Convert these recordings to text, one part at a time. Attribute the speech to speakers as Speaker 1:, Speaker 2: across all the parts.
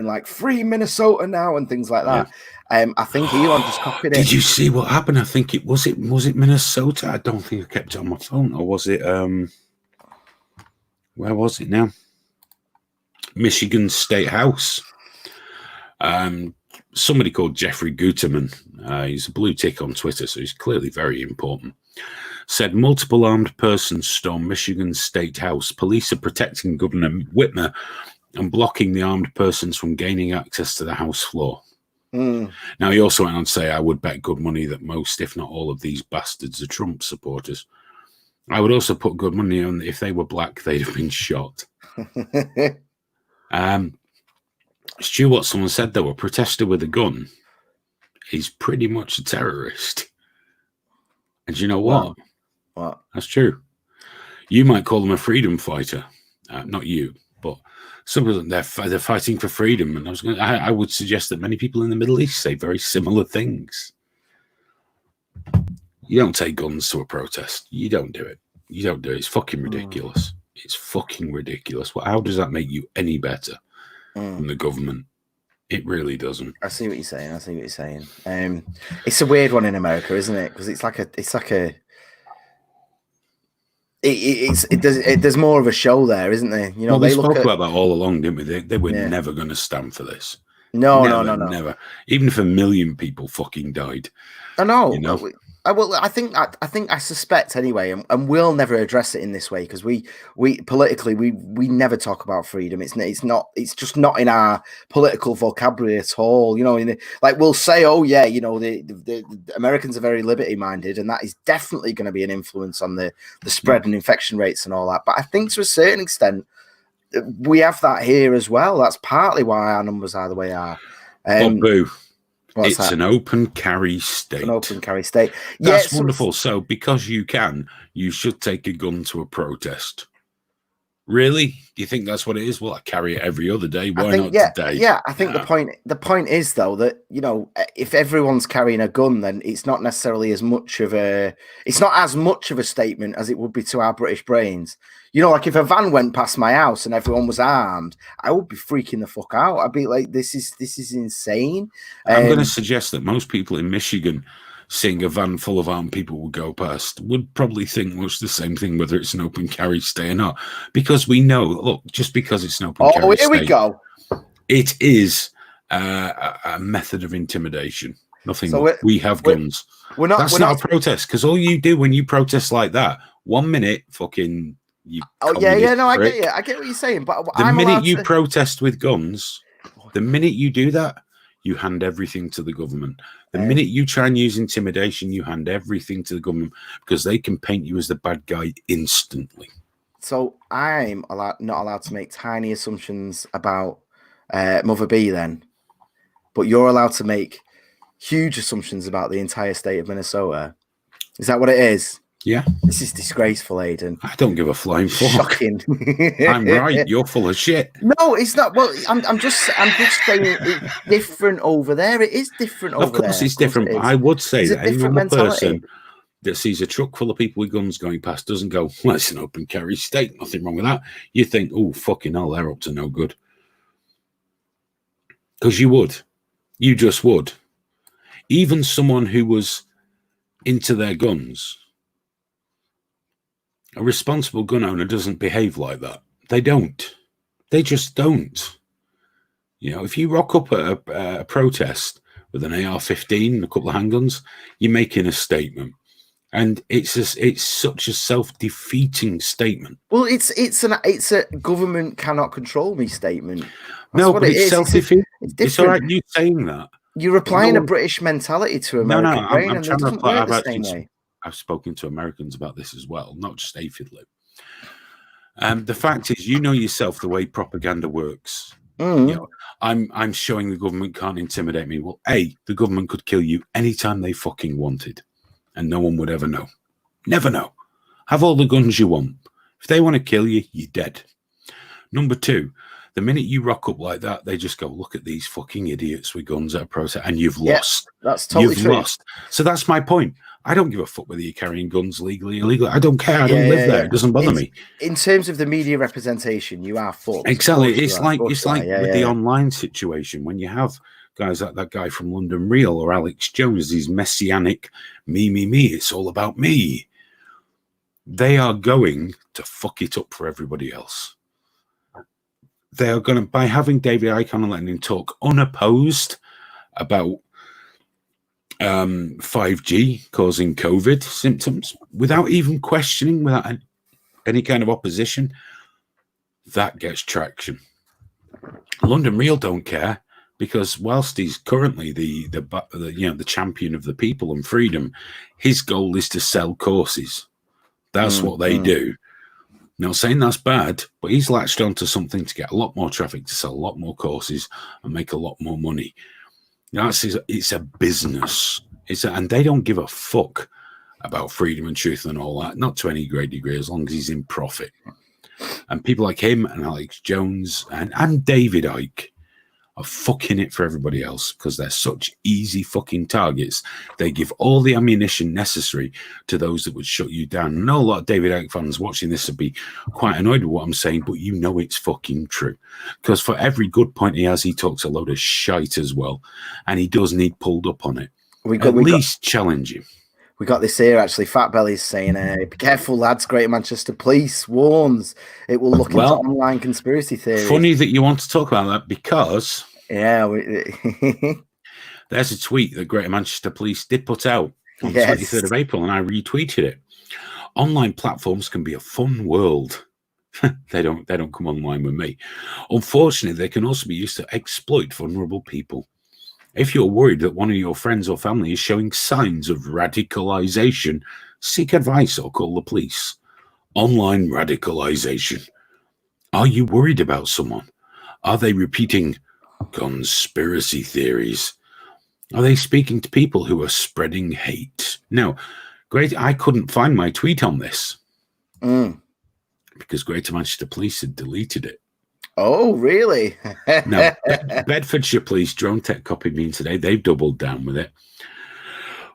Speaker 1: and like free Minnesota now and things like that. I think Elon just copied it.
Speaker 2: Did you see what happened? I think it was Minnesota. I don't think I kept it on my phone, or was it where was it now? Michigan State House. Somebody called Jeffrey Guterman, he's a blue tick on Twitter, so he's clearly very important, said multiple armed persons stormed Michigan State House. Police are protecting Governor Whitmer and blocking the armed persons from gaining access to the House floor. Now, he also went on to say, I would bet good money that most, if not all, of these bastards are Trump supporters. I would also put good money on if they were black, they'd have been shot. Stu, what someone said, though, a protester with a gun is pretty much a terrorist. And you know what?
Speaker 1: What?
Speaker 2: That's true. You might call them a freedom fighter. Not you, but some of them, they're fighting for freedom. And I would suggest that many people in the Middle East say very similar things. You don't take guns to a protest. You don't do it. You don't do it. It's fucking ridiculous. It's fucking ridiculous. Well, how does that make you any better than the government? It really doesn't.
Speaker 1: I see what you're saying. It's a weird one in America, isn't it? Because there's more of a show there, isn't there? You know,
Speaker 2: well, we spoke about that all along, didn't we? They were never going to stand for this.
Speaker 1: No.
Speaker 2: Never. Even if 1 million people fucking died.
Speaker 1: I know.
Speaker 2: You know?
Speaker 1: I suspect anyway, and we'll never address it in this way because we politically we never talk about freedom. It's just not in our political vocabulary at all. You know, like we'll say, oh yeah, you know, the Americans are very liberty minded, and that is definitely going to be an influence on the spread and infection rates and all that. But I think to a certain extent, we have that here as well. That's partly why our numbers are the way they are.
Speaker 2: Boo. It's an open carry state.
Speaker 1: An open carry state.
Speaker 2: That's wonderful. So because you should take a gun to a protest. Really? Do you think that's what it is? Well, I carry it every other day. Why not today? Yeah,
Speaker 1: I think the point is though that, you know, if everyone's carrying a gun, then it's not necessarily as much of a statement as it would be to our British brains. You know, like if a van went past my house and everyone was armed, I would be freaking the fuck out. I'd be like, this is insane.
Speaker 2: I'm going to suggest that most people in Michigan seeing a van full of armed people would go past would probably think much the same thing, whether it's an open carry state or not. Because we know, look, just because it's an open carry state. Oh, here we go. It is a method of intimidation. Nothing more. We have guns. That's not a protest, because all you do when you protest like that, 1 minute, fucking...
Speaker 1: I get what you're saying, but
Speaker 2: the minute you protest with guns, the minute you do that, you hand everything to the government. The minute you try and use intimidation, you hand everything to the government because they can paint you as the bad guy instantly.
Speaker 1: So I'm not allowed to make tiny assumptions about Mother B then, but you're allowed to make huge assumptions about the entire state of Minnesota. Is that what it is?
Speaker 2: Yeah.
Speaker 1: This is disgraceful, Aidan.
Speaker 2: I don't give a flying fuck.
Speaker 1: Shocking.
Speaker 2: I'm right. You're full of shit.
Speaker 1: No, it's not. Well, I'm just saying it's different over there. It is different over there.
Speaker 2: Of course, it's different. I would say that any normal person that sees a truck full of people with guns going past doesn't go, well, it's an open carry state. Nothing wrong with that. You think, oh, fucking hell, they're up to no good. Because you would. You just would. Even someone who was into their guns... A responsible gun owner doesn't behave like that. They don't. They just don't. You know, if you rock up at a protest with an AR-15 and a couple of handguns, you're making a statement. And it's such a self-defeating statement.
Speaker 1: Well, it's a government cannot control me statement.
Speaker 2: No, but it's self-defeating. It's all right you saying that.
Speaker 1: You're applying a British mentality to American brain,
Speaker 2: I'm trying to apply the same way. I've spoken to Americans about this as well, not just aphidly. The fact is, you know yourself the way propaganda works. You know, I'm showing the government can't intimidate me. Well, the government could kill you anytime they fucking wanted, and no one would ever know. Never know. Have all the guns you want. If they want to kill you, you're dead. Number two, The minute you rock up like that, they just go, look at these fucking idiots with guns at a protest, and you've lost.
Speaker 1: That's totally true.
Speaker 2: Lost. So that's my point. I don't give a fuck whether you're carrying guns legally or illegally. I don't care. I don't live there. It doesn't bother me.
Speaker 1: In terms of the media representation, you are fucked.
Speaker 2: Exactly. It's like with the online situation, when you have guys like that guy from London Real or Alex Jones, these messianic me, it's all about me. They are going to fuck it up for everybody else. They are going to, by having David Icke on and letting him talk unopposed about 5G causing COVID symptoms, without even questioning, without any kind of opposition, that gets traction. London Real don't care, because whilst he's currently the champion of the people and freedom, his goal is to sell courses. That's what they do. Not saying that's bad, but he's latched onto something to get a lot more traffic, to sell a lot more courses and make a lot more money. It's a business. And they don't give a fuck about freedom and truth and all that, not to any great degree, as long as he's in profit. And people like him and Alex Jones and David Icke are fucking it for everybody else, because they're such easy fucking targets. They give all the ammunition necessary to those that would shut you down. I know a lot of David Icke fans watching this would be quite annoyed with what I'm saying, but you know it's fucking true. Because for every good point he has, he talks a load of shite as well. And he does need pulled up on it. At least challenge him.
Speaker 1: We got this here, actually. Fat Belly's saying, be careful, lads. Greater Manchester Police warns it will look into online conspiracy theories.
Speaker 2: Funny that you want to talk about that, because
Speaker 1: there's
Speaker 2: a tweet that Greater Manchester Police did put out on the 23rd of April, and I retweeted it. Online platforms can be a fun world. They don't come online with me. Unfortunately, they can also be used to exploit vulnerable people. If you're worried that one of your friends or family is showing signs of radicalization, seek advice or call the police. Online radicalization. Are you worried about someone? Are they repeating conspiracy theories? Are they speaking to people who are spreading hate? Now, I couldn't find my tweet on this because Greater Manchester Police had deleted it.
Speaker 1: Oh, really?
Speaker 2: No, Bedfordshire Police, Drone Tech copied me in today. They've doubled down with it.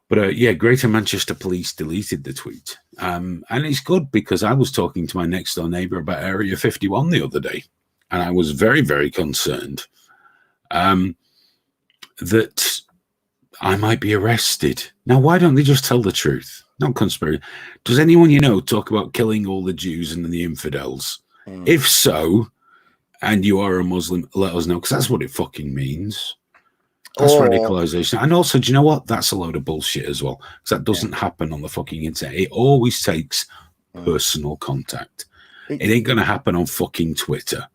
Speaker 2: But Greater Manchester Police deleted the tweet. And it's good, because I was talking to my next door neighbour about Area 51 the other day. And I was very, very concerned that I might be arrested. Now, why don't they just tell the truth? Not conspiracy. Does anyone you know talk about killing all the Jews and the infidels? If so, and you are a Muslim, let us know, because that's what it fucking means. That's radicalization. And also, do you know what? That's a load of bullshit as well, because that doesn't happen on the fucking internet. It always takes personal contact. It ain't going to happen on fucking Twitter.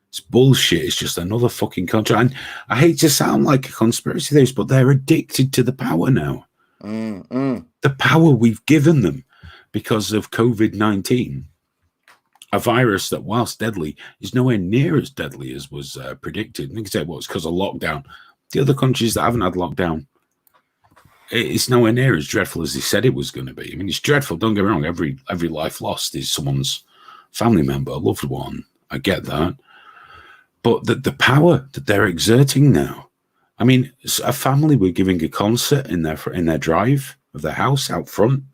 Speaker 2: It's bullshit. It's just another fucking contract. And I hate to sound like a conspiracy theorist, but they're addicted to the power now. The power we've given them because of COVID-19. A virus that, whilst deadly, is nowhere near as deadly as was predicted. And you can say, well, it's because of lockdown. The other countries that haven't had lockdown, it's nowhere near as dreadful as they said it was going to be. I mean, it's dreadful. Don't get me wrong. Every life lost is someone's family member, a loved one. I get that. But the power that they're exerting now. I mean, a family were giving a concert in their drive of their house out front.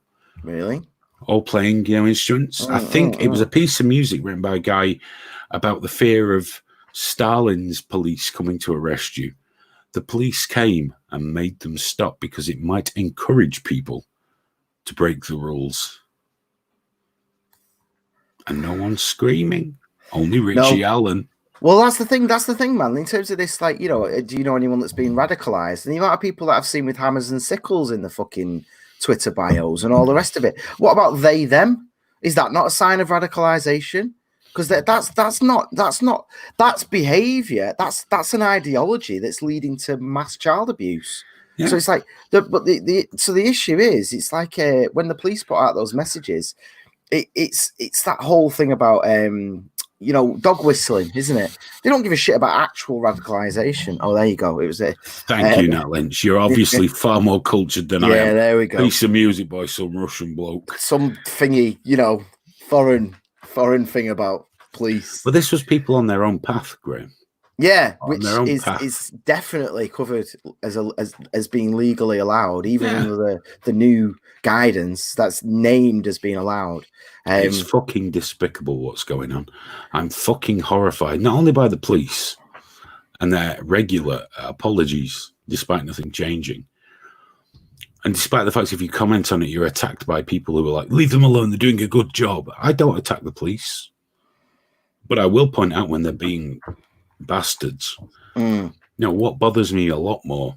Speaker 1: Really?
Speaker 2: All playing, instruments. I think it was a piece of music written by a guy about the fear of Stalin's police coming to arrest you. The police came and made them stop because it might encourage people to break the rules. And no one's screaming. Only Richie Allen.
Speaker 1: Well, that's the thing, man. In terms of this, do you know anyone that's been radicalized? And the amount of people that I've seen with hammers and sickles in the fucking Twitter bios and all the rest of it. What about they, them? Is that not a sign of radicalization? Because that's behavior. That's an ideology that's leading to mass child abuse. Yeah. So it's like, the issue is, it's like when the police put out those messages, it's that whole thing about dog whistling, isn't it? They don't give a shit about actual radicalization. Oh, there you go. It was it.
Speaker 2: Thank you, Nat Lynch. You're obviously far more cultured than I am.
Speaker 1: Yeah, there we go.
Speaker 2: Piece of music by some Russian bloke.
Speaker 1: Some thingy, foreign thing about police.
Speaker 2: But this was people on their own path, Graham.
Speaker 1: Yeah,
Speaker 2: On
Speaker 1: which
Speaker 2: their own
Speaker 1: is
Speaker 2: path.
Speaker 1: definitely covered as being legally allowed, even
Speaker 2: Yeah.
Speaker 1: under the new guidance that's named as being allowed.
Speaker 2: It's fucking despicable what's going on. I'm fucking horrified, not only by the police and their regular apologies, despite nothing changing, and despite the fact if you comment on it, you're attacked by people who are like, leave them alone, they're doing a good job. I don't attack the police, but I will point out when they're being bastards.
Speaker 1: Mm.
Speaker 2: What bothers me a lot more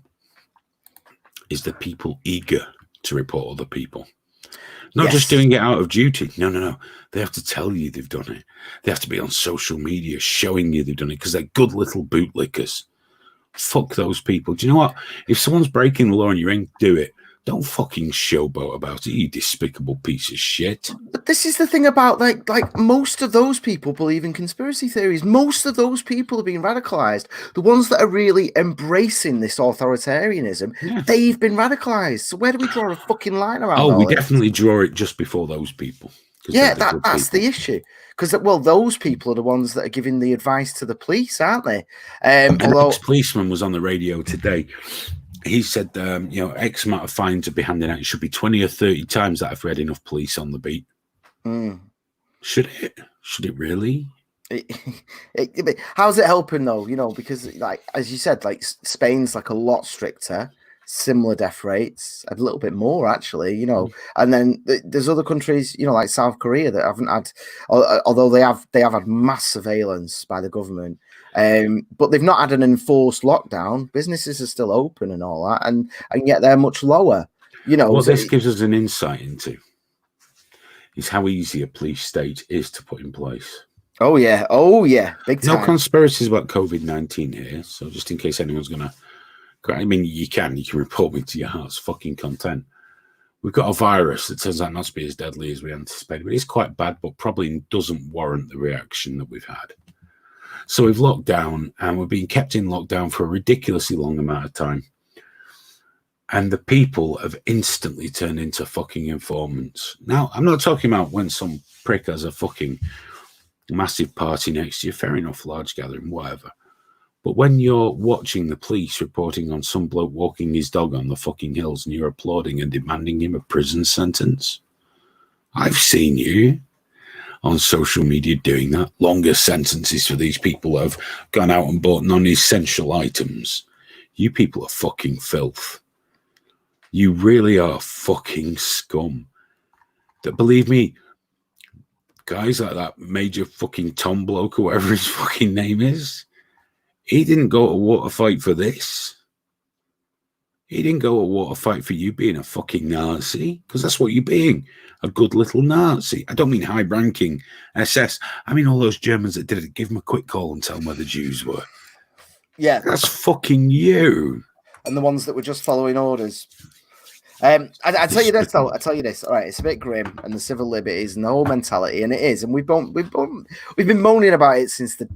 Speaker 2: is the people eager to report other people. Not just doing it out of duty. No. They have to tell you they've done it. They have to be on social media showing you they've done it because they're good little bootlickers. Fuck those people. Do you know what? If someone's breaking the law and you ain't do it, don't fucking showboat about it, you despicable piece of shit.
Speaker 1: But this is the thing about like most of those people believe in conspiracy theories. Most of those people are being radicalized. The ones that are really embracing this authoritarianism, they've been radicalized. So where do we draw a fucking line around?
Speaker 2: Oh, we definitely draw it just before those people.
Speaker 1: Yeah, that's the issue. Because those people are the ones that are giving the advice to the police, aren't they?
Speaker 2: An ex-policeman was on the radio today. He said, X amount of fines to be handing out. It should be 20 or 30 times that I've read enough police on the beat.
Speaker 1: Mm.
Speaker 2: Should it? Should it really?
Speaker 1: How's it helping though? Because like as you said, like Spain's like a lot stricter, similar death rates, a little bit more actually. And then there's other countries, like South Korea that haven't had, although they have had mass surveillance by the government. But they've not had an enforced lockdown. Businesses are still open and all that, and yet they're much lower. What
Speaker 2: this gives us an insight into is how easy a police state is to put in place.
Speaker 1: Oh yeah, big time.
Speaker 2: No conspiracies about COVID-19 here. So just in case anyone's gonna, you can report me to your heart's fucking content. We've got a virus that turns out not to be as deadly as we anticipated, but it's quite bad, but probably doesn't warrant the reaction that we've had. So we've locked down and we're being kept in lockdown for a ridiculously long amount of time. And the people have instantly turned into fucking informants. Now, I'm not talking about when some prick has a fucking massive party next to you, fair enough, large gathering, whatever. But when you're watching the police reporting on some bloke walking his dog on the fucking hills and you're applauding and demanding him a prison sentence, I've seen you on social media doing that. Longer sentences for these people that have gone out and bought non-essential items. You people are fucking filth. You really are fucking scum. That, believe me, guys like that Major fucking Tom bloke or whatever his fucking name is, he didn't go to war to fight for this. He didn't go to war to fight for you being a fucking Nazi, because that's what you're being, a good little Nazi. I don't mean high-ranking SS. I mean all those Germans that did it. Give them a quick call and tell them where the Jews were.
Speaker 1: Yeah.
Speaker 2: That's fucking you.
Speaker 1: And the ones that were just following orders. I tell you this though. All right, it's a bit grim, and the civil liberties and the whole mentality, and it is. And we've been moaning about it since the day